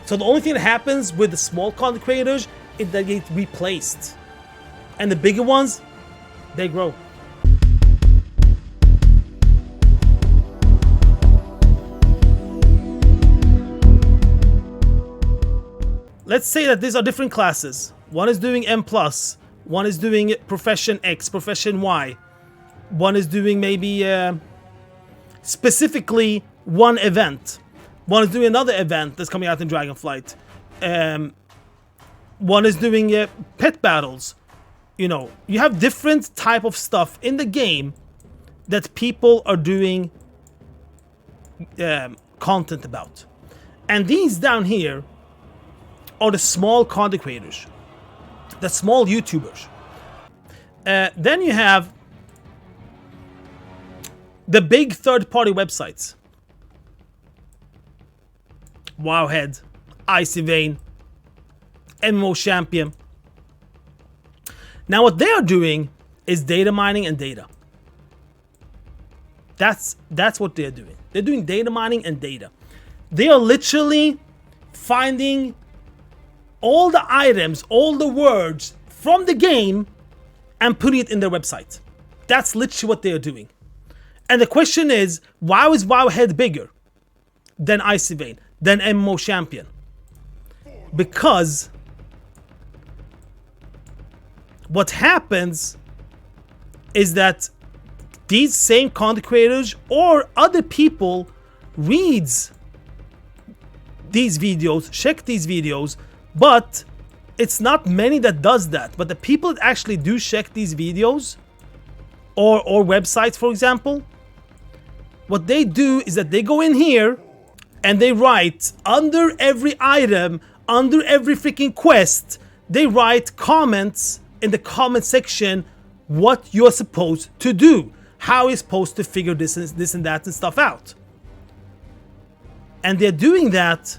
So the only thing that happens with the small content creators is that they get replaced. And the bigger ones, they grow. Let's say that these are different classes. One is doing M+, one is doing Profession X, Profession Y. One is doing maybe specifically one event. One is doing another event that's coming out in Dragonflight. One is doing pet battles. You know, you have different type of stuff in the game that people are doing content about. And these down here are the small content creators, the small YouTubers. Then you have the big third-party websites. Wowhead, Icy Vein, MMO Champion. Now what they are doing is data mining and data. That's what they're doing. They're doing data mining and data. They are literally finding all the items, all the words from the game and putting it in their website. That's literally what they are doing. And the question is, why is Wowhead bigger than Icy Vein, than MMO Champion? Because what happens is that these same content creators or other people reads these videos, check these videos, but it's not many that does that. But the people that actually do check these videos or websites, for example, what they do is that they go in here and they write under every item, under every freaking quest, they write comments in the comment section what you're supposed to do, how you're supposed to figure this and that and stuff out. And they're doing that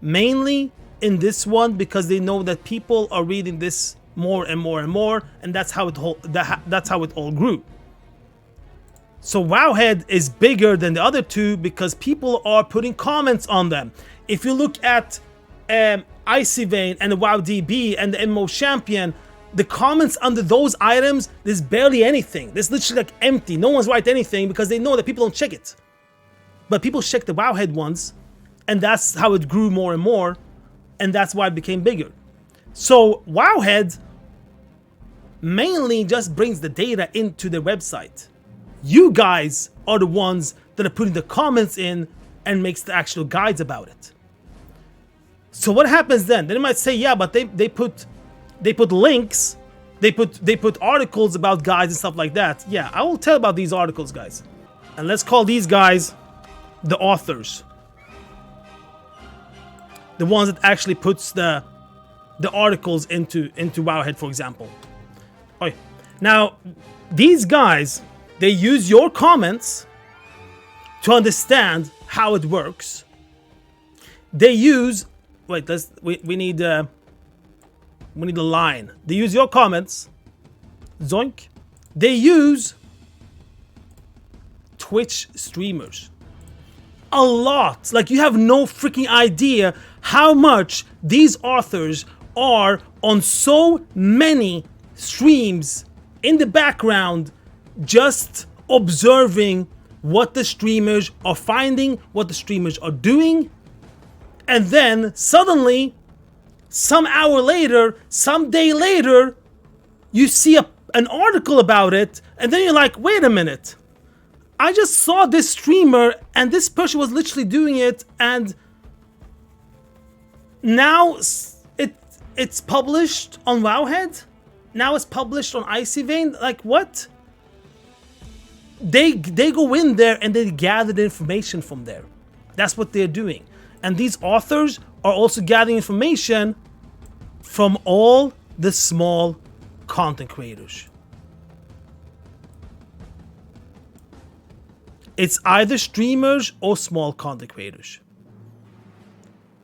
mainly in this one because they know that people are reading this more and more and more, and that's how it all grew. So Wowhead is bigger than the other two because people are putting comments on them. If you look at Icy Vein and the WowDB and the MMO Champion, the comments under those items, there's barely anything. There's literally like empty. No one's writing anything because they know that people don't check it. But people check the Wowhead ones, and that's how it grew more and more, and that's why it became bigger. So Wowhead mainly just brings the data into the website. You guys are the ones that are putting the comments in and makes the actual guides about it. So what happens then? Then they might say, yeah, but they put links, they put articles about guides and stuff like that. Yeah, I will tell about these articles, guys. And let's call these guys the authors. The ones that actually puts the articles into Wowhead, for example. Okay. Now, these guys, they use your comments to understand how it works. They use we need a line. They use your comments. Zoink. They use Twitch streamers. A lot. Like, you have no freaking idea how much these authors are on so many streams in the background, just observing what the streamers are finding, what the streamers are doing. And then suddenly, some hour later, some day later, you see an article about it, and then you're like, wait a minute. I just saw this streamer and this person was literally doing it, and now it's published on Wowhead? Now it's published on Icy Vein? Like, what? They go in there and they gather the information from there. That's what they're doing. And these authors are also gathering information from all the small content creators. It's either streamers or small content creators.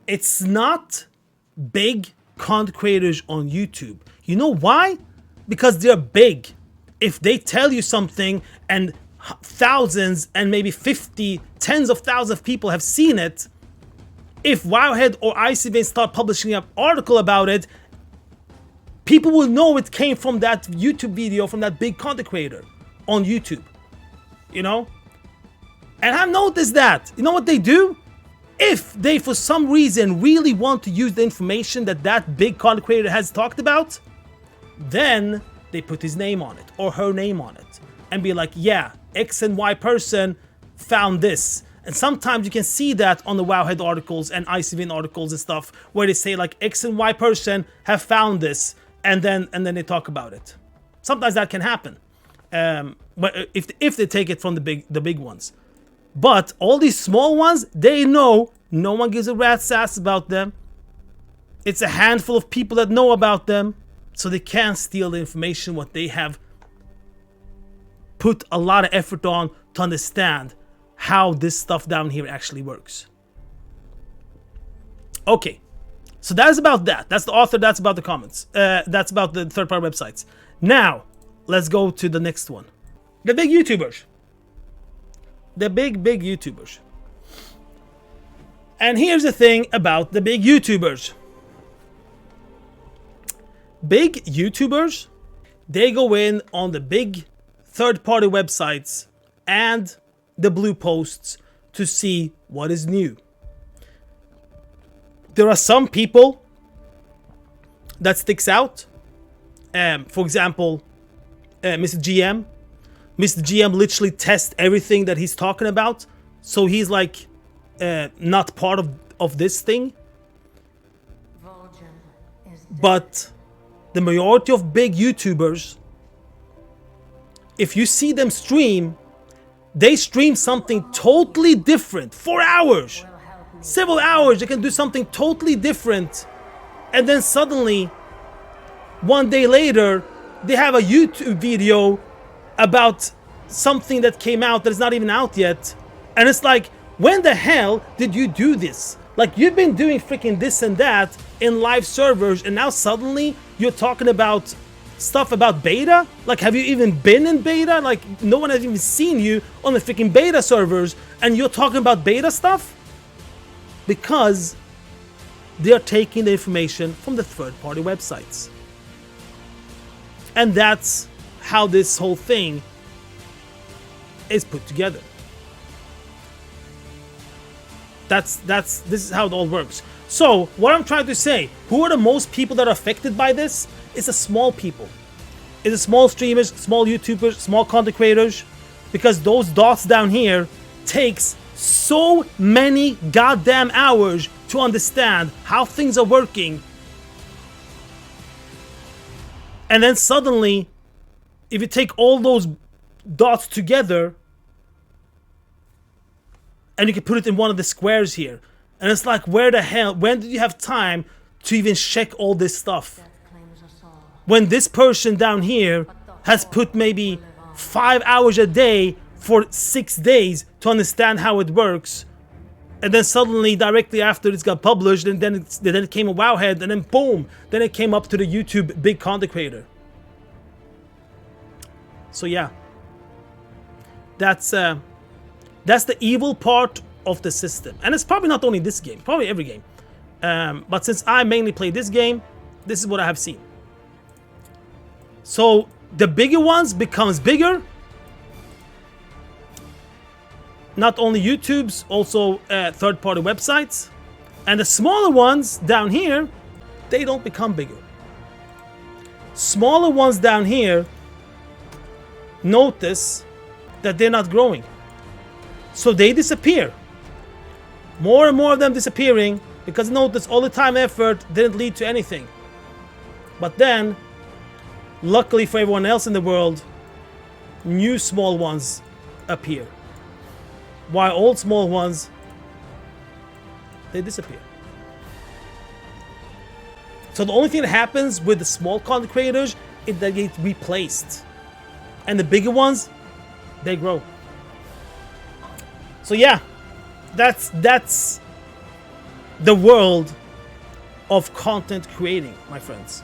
It's not big content creators on YouTube. You know why? Because they're big. If they tell you something and thousands and maybe 50, tens of thousands of people have seen it, if Wowhead or ICV start publishing an article about it, people will know it came from that YouTube video from that big content creator on YouTube. You know? And I've noticed that. You know what they do? If they, for some reason, really want to use the information that that big content creator has talked about, then they put his name on it or her name on it and be like, yeah, X and Y person found this. And sometimes you can see that on the Wowhead articles and ICVN articles and stuff where they say like X and Y person have found this, and then they talk about it. Sometimes that can happen. But if they take it from the big ones. But all these small ones, they know no one gives a rat's ass about them. It's a handful of people that know about them, so they can't steal the information what they have put a lot of effort on to understand how this stuff down here actually works. Okay, so that is about that. That's the author, that's about the comments. That's about the third-party websites. Now, let's go to the next one. The big YouTubers. The big YouTubers. And here's the thing about the big YouTubers. Big YouTubers, they go in on the big third-party websites and the blue posts to see what is new. There are some people that sticks out. For example, Mr. GM. Mr. GM literally tests everything that he's talking about. So he's like not part of this thing. But the majority of big YouTubers, if you see them stream, they stream something totally different. 4 hours, several hours, they can do something totally different. And then suddenly, one day later, they have a YouTube video about something that came out that is not even out yet. And it's like, when the hell did you do this? Like, you've been doing freaking this and that in live servers, and now suddenly you're talking about stuff about beta? Like, have you even been in beta? Like, no one has even seen you on the freaking beta servers, and you're talking about beta stuff? Because they are taking the information from the third-party websites. And that's how this whole thing is put together. This is how it all works. So what I'm trying to say, who are the most people that are affected by this? It's the small people. It's the small streamers, small YouTubers, small content creators, because those dots down here takes so many goddamn hours to understand how things are working. And then suddenly, if you take all those dots together and you can put it in one of the squares here, and it's like, where the hell, when did you have time to even check all this stuff? When this person down here has put maybe 5 hours a day for 6 days to understand how it works, and then suddenly directly after it's got published, and then it came a Wowhead, and then boom, then it came up to the YouTube big content creator. So yeah, that's the evil part of the system, and it's probably not only this game, probably every game. But since I mainly play this game, this is what I have seen. So the bigger ones becomes bigger. Not only YouTube's, also third-party websites, and the smaller ones down here, they don't become bigger. Smaller ones down here notice that they're not growing, so they disappear. More and more of them disappearing because notice all the time and effort didn't lead to anything. But then, luckily for everyone else in the world, new small ones appear, while old small ones, they disappear. So the only thing that happens with the small content creators is that they get replaced, and the bigger ones, they grow. So yeah, that's the world of content creating, my friends.